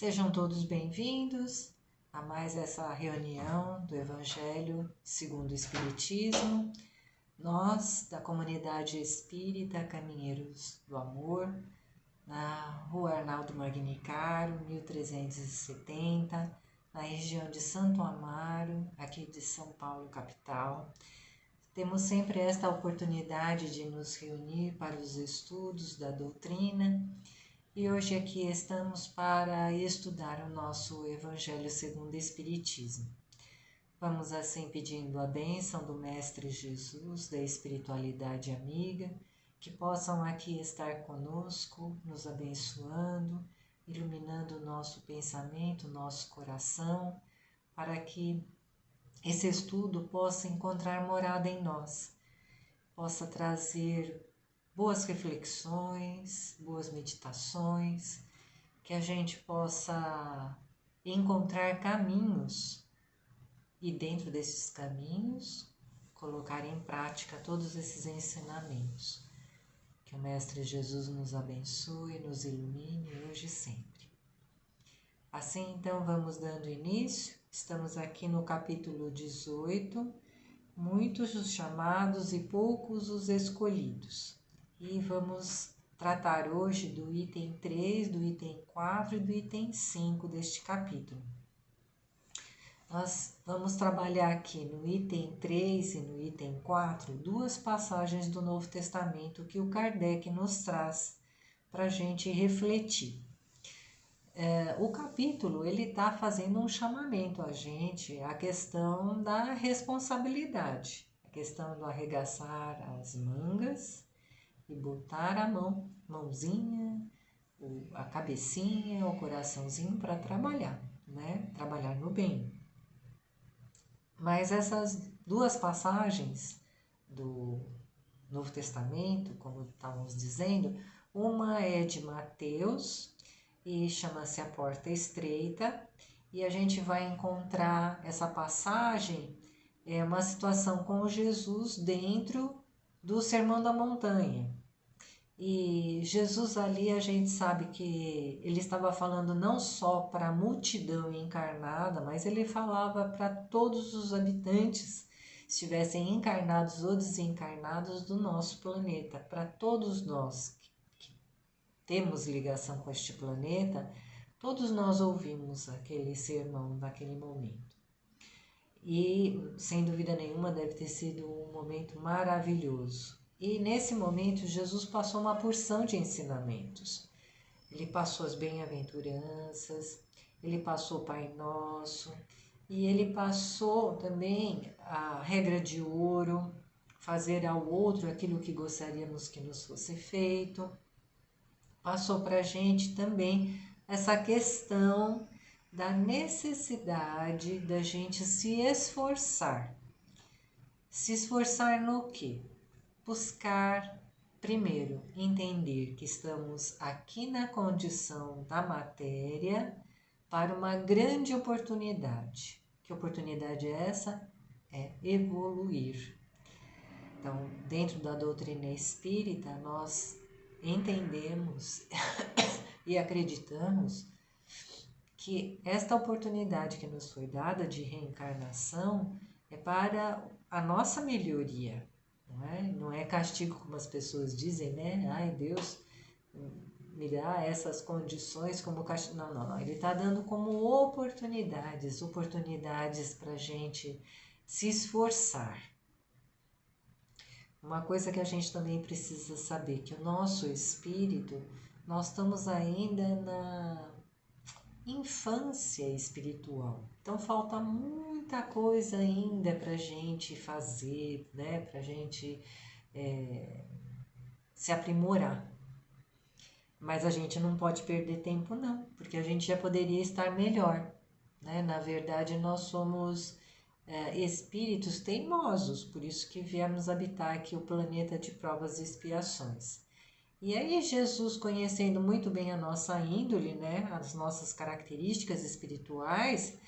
Sejam todos bem-vindos a mais essa reunião do Evangelho segundo o Espiritismo. Nós, da comunidade espírita Caminheiros do Amor, na Rua Arnaldo Magnicaro, 1370, na região de Santo Amaro, aqui de São Paulo, capital. Temos sempre esta oportunidade de nos reunir para os estudos da doutrina. E hoje aqui estamos para estudar o nosso Evangelho segundo o Espiritismo. Vamos assim pedindo a bênção do Mestre Jesus, da espiritualidade amiga, que possam aqui estar conosco, nos abençoando, iluminando o nosso pensamento, o nosso coração, para que esse estudo possa encontrar morada em nós, possa trazer boas reflexões, boas meditações, que a gente possa encontrar caminhos e dentro desses caminhos colocar em prática todos esses ensinamentos. Que o Mestre Jesus nos abençoe, nos ilumine hoje e sempre. Assim então vamos dando início, estamos aqui no capítulo 18, muitos os chamados e poucos os escolhidos. E vamos tratar hoje do item 3, do item 4 e do item 5 deste capítulo. Nós vamos trabalhar aqui no item 3 e no item 4 duas passagens do Novo Testamento que o Kardec nos traz para a gente refletir. O capítulo ele está fazendo um chamamento a gente, a questão da responsabilidade, a questão do arregaçar as mangas e botar a mãozinha, a cabecinha, o coraçãozinho para trabalhar, né? Trabalhar no bem. Mas essas duas passagens do Novo Testamento, como estávamos dizendo, uma é de Mateus e chama-se A Porta Estreita, e a gente vai encontrar essa passagem, uma situação com Jesus dentro do Sermão da Montanha. E Jesus ali a gente sabe que ele estava falando não só para a multidão encarnada, mas ele falava para todos os habitantes, estivessem encarnados ou desencarnados do nosso planeta, para todos nós que temos ligação com este planeta, todos nós ouvimos aquele sermão naquele momento. E sem dúvida nenhuma deve ter sido um momento maravilhoso. E nesse momento Jesus passou uma porção de ensinamentos. Ele passou as bem-aventuranças, ele passou o Pai Nosso, e ele passou também a regra de ouro, fazer ao outro aquilo que gostaríamos que nos fosse feito. Passou para a gente também essa questão da necessidade da gente se esforçar. Se esforçar no quê? Buscar, primeiro, entender que estamos aqui na condição da matéria para uma grande oportunidade. Que oportunidade é essa? É evoluir. Então, dentro da doutrina espírita, nós entendemos e acreditamos que esta oportunidade que nos foi dada de reencarnação é para a nossa melhoria. Não é castigo, como as pessoas dizem, né? Ai, Deus me dá essas condições como castigo. Não. Ele está dando como oportunidades para a gente se esforçar. Uma coisa que a gente também precisa saber, que o nosso espírito, nós estamos ainda na infância espiritual. Então falta muita coisa ainda para a gente fazer, né? Para a gente se aprimorar. Mas a gente não pode perder tempo não, porque a gente já poderia estar melhor, né? Na verdade nós somos espíritos teimosos, por isso que viemos habitar aqui o planeta de provas e expiações. E aí Jesus, conhecendo muito bem a nossa índole, né, as nossas características espirituais,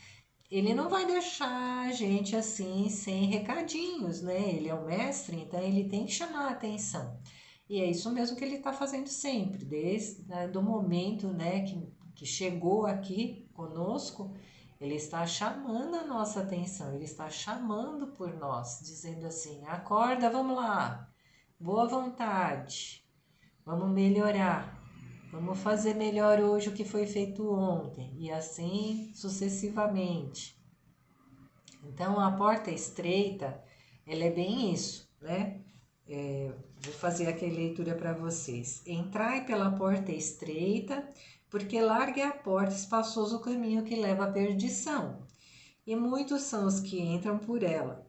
ele não vai deixar a gente assim sem recadinhos, né? Ele é o mestre, então ele tem que chamar a atenção. E é isso mesmo que ele está fazendo sempre, desde o momento, né, que que chegou aqui conosco, ele está chamando a nossa atenção, ele está chamando por nós, dizendo assim: acorda, vamos lá, boa vontade, vamos melhorar, vamos fazer melhor hoje o que foi feito ontem, e assim sucessivamente. Então, a porta estreita, ela é bem isso, né? Vou fazer aqui a leitura para vocês. Entrai pela porta estreita, porque larga é a porta, espaçoso o caminho que leva à perdição, e muitos são os que entram por ela.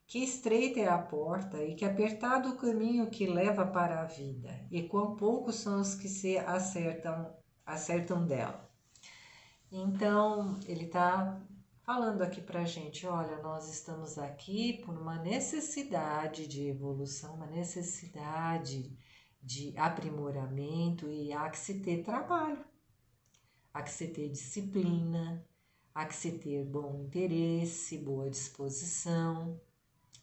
Que estreita é a porta, e que apertado o caminho que leva para a vida, e quão poucos são os que se acertam dela. Então, ele está falando aqui para a gente: olha, nós estamos aqui por uma necessidade de evolução, uma necessidade de aprimoramento, e há que se ter trabalho, há que se ter disciplina, há que se ter bom interesse, boa disposição.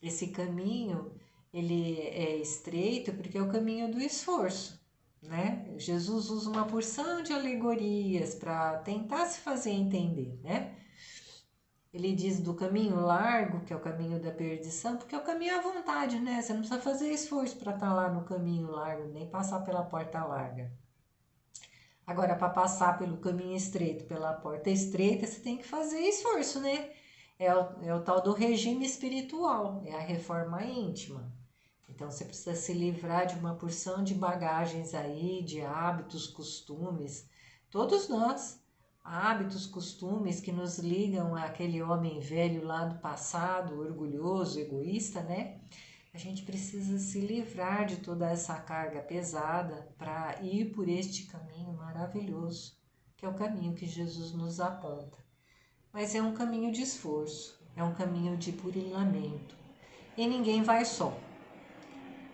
Esse caminho, ele é estreito porque é o caminho do esforço, né? Jesus usa uma porção de alegorias para tentar se fazer entender, né? Ele diz do caminho largo, que é o caminho da perdição, porque é o caminho à vontade, né? Você não precisa fazer esforço para estar lá no caminho largo, nem passar pela porta larga. Agora, para passar pelo caminho estreito, pela porta estreita, você tem que fazer esforço, né? É o tal do regime espiritual, é a reforma íntima. Então, você precisa se livrar de uma porção de bagagens aí, de hábitos, costumes. Todos nós, hábitos, costumes que nos ligam àquele homem velho lá do passado, orgulhoso, egoísta, né? A gente precisa se livrar de toda essa carga pesada para ir por este caminho maravilhoso, que é o caminho que Jesus nos aponta. Mas é um caminho de esforço, é um caminho de burilamento. E ninguém vai só.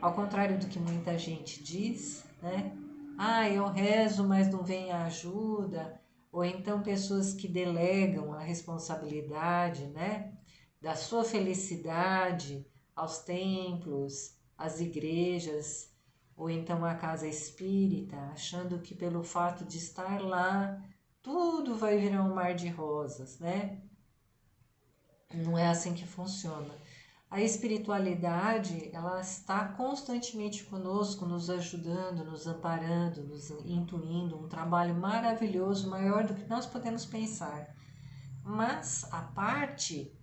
Ao contrário do que muita gente diz, né? Ah, eu rezo, mas não vem a ajuda. Ou então pessoas que delegam a responsabilidade, né, da sua felicidade aos templos, às igrejas, ou então à casa espírita, achando que pelo fato de estar lá, tudo vai virar um mar de rosas, né? Não é assim que funciona. A espiritualidade, ela está constantemente conosco, nos ajudando, nos amparando, nos intuindo, um trabalho maravilhoso, maior do que nós podemos pensar. Mas a parte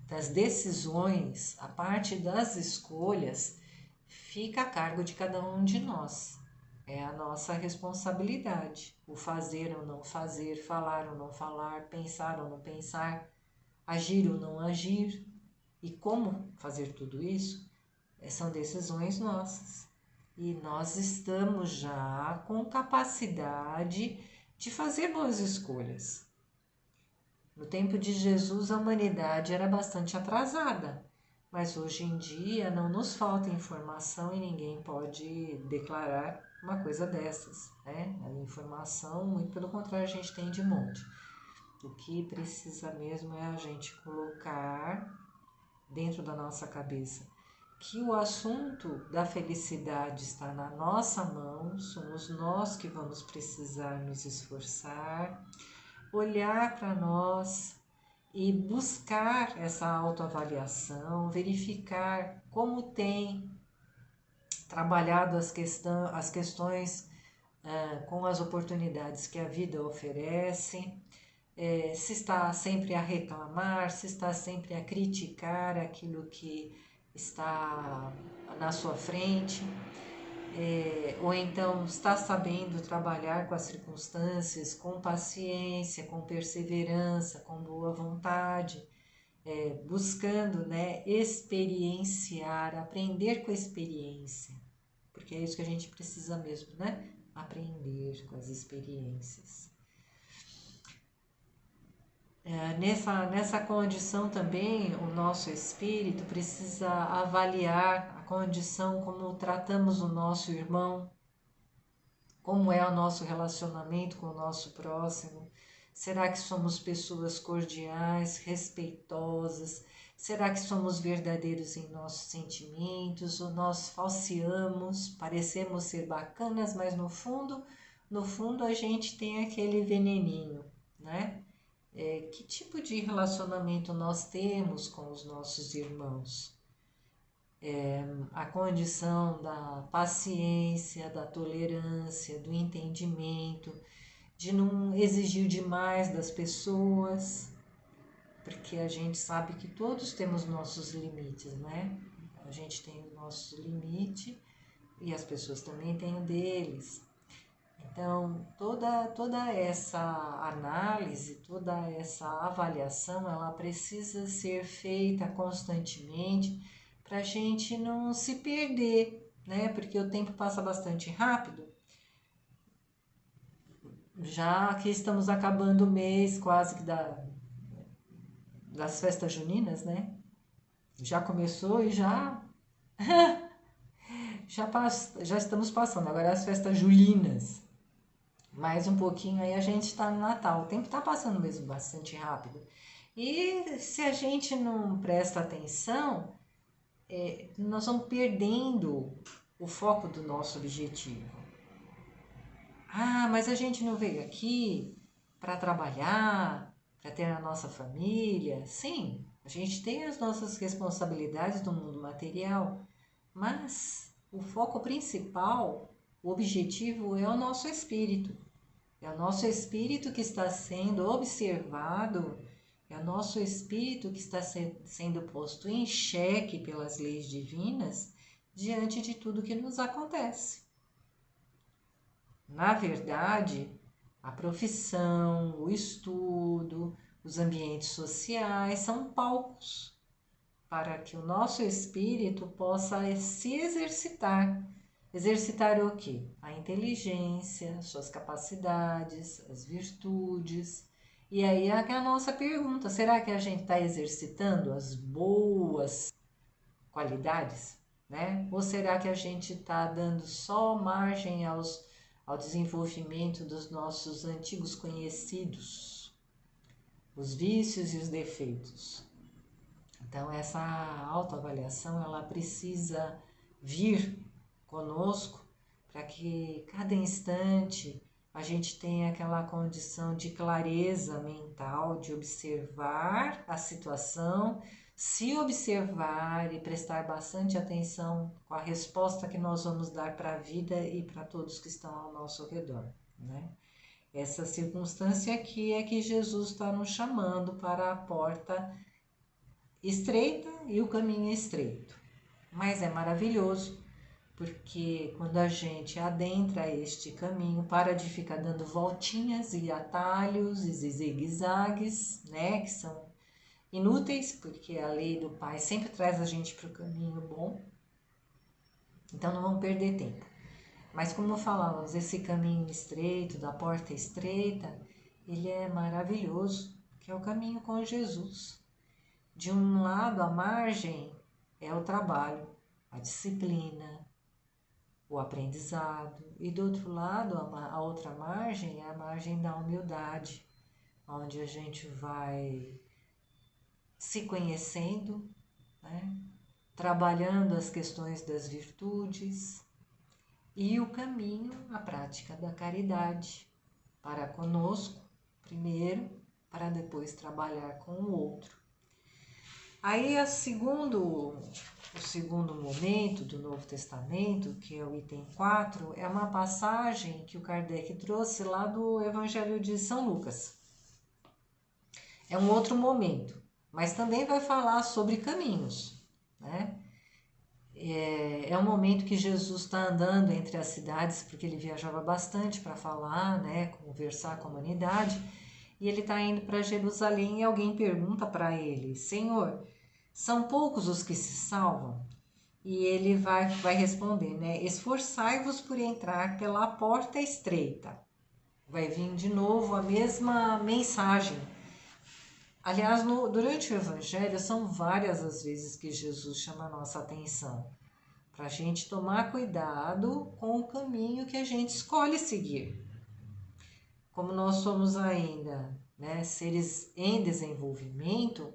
das decisões, a parte das escolhas, fica a cargo de cada um de nós. É a nossa responsabilidade, o fazer ou não fazer, falar ou não falar, pensar ou não pensar, agir ou não agir. E como fazer tudo isso são decisões nossas. E nós estamos já com capacidade de fazer boas escolhas. No tempo de Jesus, a humanidade era bastante atrasada, mas hoje em dia não nos falta informação e ninguém pode declarar uma coisa dessas, né? A informação, muito pelo contrário, a gente tem de monte. O que precisa mesmo é a gente colocar dentro da nossa cabeça que o assunto da felicidade está na nossa mão, somos nós que vamos precisar nos esforçar, olhar para nós e buscar essa autoavaliação, verificar como tem trabalhado as questões com as oportunidades que a vida oferece, se está sempre a reclamar, se está sempre a criticar aquilo que está na sua frente, ou então está sabendo trabalhar com as circunstâncias, com paciência, com perseverança, com boa vontade, buscando, né, experienciar, aprender com a experiência, porque é isso que a gente precisa mesmo, né? Aprender com as experiências. Nessa condição também, o nosso espírito precisa avaliar a condição como tratamos o nosso irmão, como é o nosso relacionamento com o nosso próximo. Será que somos pessoas cordiais, respeitosas? Será que somos verdadeiros em nossos sentimentos? Ou nós falseamos, parecemos ser bacanas, mas no fundo no fundo a gente tem aquele veneninho, né? Que tipo de relacionamento nós temos com os nossos irmãos? A condição da paciência, da tolerância, do entendimento, de não exigir demais das pessoas, porque a gente sabe que todos temos nossos limites, né? A gente tem o nosso limite e as pessoas também têm o deles. Então, toda essa análise, toda essa avaliação, ela precisa ser feita constantemente para a gente não se perder, né? Porque o tempo passa bastante rápido. Já que estamos acabando o mês quase que das festas juninas, né? Já começou e já estamos passando. Agora as festas julinas. Mais um pouquinho aí a gente está no Natal. O tempo está passando mesmo bastante rápido. E se a gente não presta atenção, nós vamos perdendo o foco do nosso objetivo. Ah, mas a gente não veio aqui para trabalhar, para ter a nossa família. Sim, a gente tem as nossas responsabilidades do mundo material, mas o foco principal, o objetivo é o nosso espírito. É o nosso espírito que está sendo observado, é o nosso espírito que está sendo posto em xeque pelas leis divinas diante de tudo que nos acontece. Na verdade, a profissão, o estudo, os ambientes sociais são palcos para que o nosso espírito possa se exercitar. Exercitar o quê? A inteligência, suas capacidades, as virtudes. E aí é a nossa pergunta: será que a gente está exercitando as boas qualidades? Né? Ou será que a gente está dando só margem ao desenvolvimento dos nossos antigos conhecidos, os vícios e os defeitos? Então, essa autoavaliação ela precisa vir conosco para que cada instante a gente tenha aquela condição de clareza mental, de observar a situação, se observar e prestar bastante atenção com a resposta que nós vamos dar para a vida e para todos que estão ao nosso redor, né? Essa circunstância aqui é que Jesus está nos chamando para a porta estreita e o caminho é estreito. Mas é maravilhoso, porque quando a gente adentra este caminho, para de ficar dando voltinhas e atalhos e zigue-zagues, né, que são inúteis, porque a lei do Pai sempre traz a gente para o caminho bom. Então não vamos perder tempo. Mas como falávamos, esse caminho estreito, da porta estreita, ele é maravilhoso, que é o caminho com Jesus. De um lado, a margem é o trabalho, a disciplina, o aprendizado. E do outro lado, a outra margem é a margem da humildade, onde a gente vai se conhecendo, né? Trabalhando as questões das virtudes e o caminho, a prática da caridade, para conosco primeiro, para depois trabalhar com o outro. Aí o segundo momento do Novo Testamento, que é o item 4, é uma passagem que o Kardec trouxe lá do Evangelho de São Lucas. É um outro momento, mas também vai falar sobre caminhos, né? É um momento que Jesus está andando entre as cidades, porque ele viajava bastante para falar, né, conversar com a humanidade, e ele está indo para Jerusalém e alguém pergunta para ele: Senhor, são poucos os que se salvam? E ele vai responder, né? Esforçai-vos por entrar pela porta estreita. Vai vir de novo a mesma mensagem. Aliás, durante o Evangelho, são várias as vezes que Jesus chama a nossa atenção para a gente tomar cuidado com o caminho que a gente escolhe seguir. Como nós somos ainda, né, seres em desenvolvimento,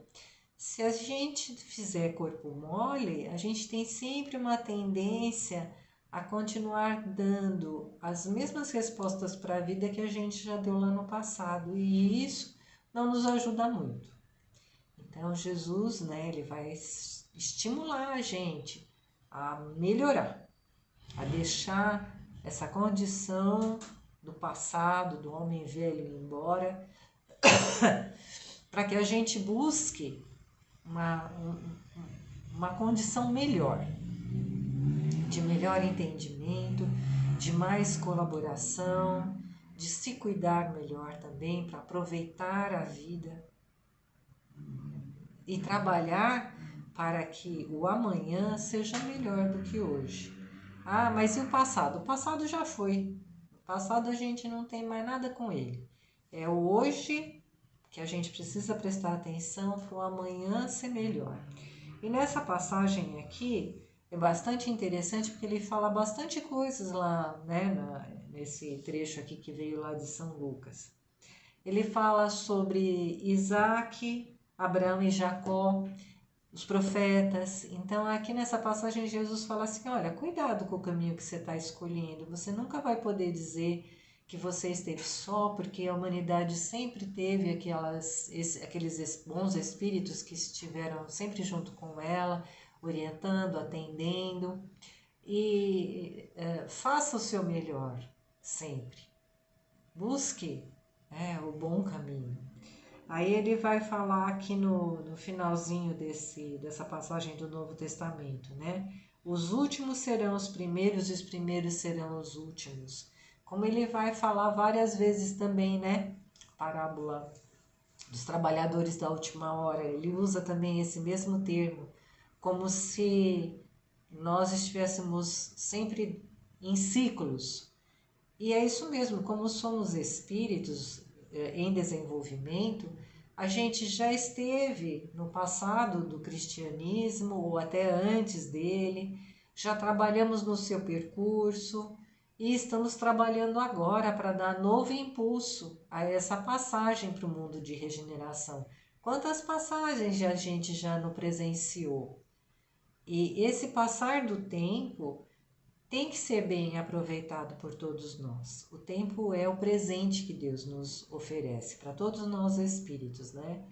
se a gente fizer corpo mole, a gente tem sempre uma tendência a continuar dando as mesmas respostas para a vida que a gente já deu lá no passado, e isso não nos ajuda muito. Então Jesus, né, ele vai estimular a gente a melhorar, a deixar essa condição do passado, do homem velho ir embora, para que a gente busque uma condição melhor, de melhor entendimento, de mais colaboração, de se cuidar melhor também, para aproveitar a vida e trabalhar para que o amanhã seja melhor do que hoje. Ah, mas e o passado? O passado já foi. O passado a gente não tem mais nada com ele. É o hoje que a gente precisa prestar atenção para o amanhã ser melhor. E nessa passagem aqui é bastante interessante porque ele fala bastante coisas lá, né, nesse trecho aqui que veio lá de São Lucas. Ele fala sobre Isaac, Abraão e Jacó, os profetas. Então, aqui nessa passagem, Jesus fala assim: olha, cuidado com o caminho que você está escolhendo. Você nunca vai poder dizer que você esteve só, porque a humanidade sempre teve aqueles bons espíritos que estiveram sempre junto com ela, orientando, atendendo. E faça o seu melhor sempre. Busque o bom caminho. Aí ele vai falar aqui no finalzinho dessa passagem do Novo Testamento, né? Os últimos serão os primeiros e os primeiros serão os últimos. Como ele vai falar várias vezes também, né? Parábola dos trabalhadores da última hora. Ele usa também esse mesmo termo, como se nós estivéssemos sempre em ciclos. E é isso mesmo, como somos espíritos em desenvolvimento, a gente já esteve no passado do cristianismo ou até antes dele, já trabalhamos no seu percurso e estamos trabalhando agora para dar novo impulso a essa passagem para o mundo de regeneração. Quantas passagens a gente já não presenciou? E esse passar do tempo tem que ser bem aproveitado por todos nós. O tempo é o presente que Deus nos oferece para todos nós espíritos, né?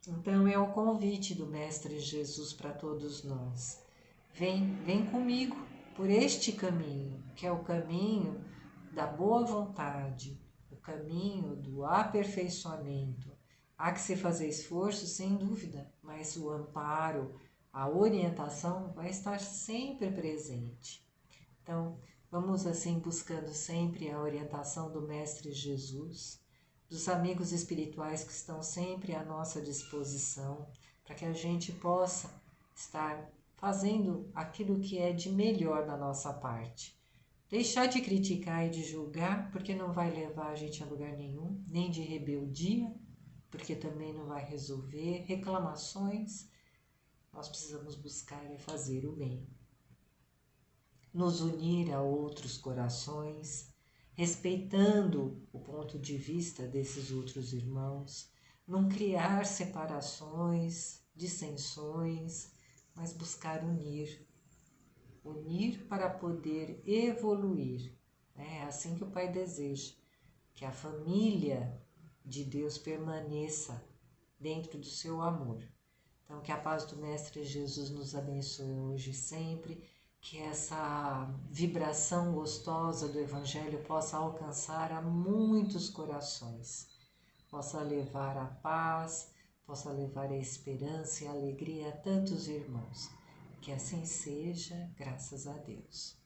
Então é o convite do Mestre Jesus para todos nós. Vem comigo por este caminho, que é o caminho da boa vontade, o caminho do aperfeiçoamento. Há que se fazer esforço, sem dúvida, mas o amparo, a orientação vai estar sempre presente. Então, vamos assim buscando sempre a orientação do Mestre Jesus, dos amigos espirituais que estão sempre à nossa disposição, para que a gente possa estar fazendo aquilo que é de melhor da nossa parte. Deixar de criticar e de julgar, porque não vai levar a gente a lugar nenhum, nem de rebeldia, porque também não vai resolver reclamações. Nós precisamos buscar e fazer o bem. Nos unir a outros corações, respeitando o ponto de vista desses outros irmãos, não criar separações, dissensões, mas buscar unir para poder evoluir. É assim que o Pai deseja, que a família de Deus permaneça dentro do seu amor. Então, que a paz do Mestre Jesus nos abençoe hoje e sempre, que essa vibração gostosa do Evangelho possa alcançar a muitos corações, possa levar a paz, possa levar a esperança e a alegria a tantos irmãos. Que assim seja, graças a Deus.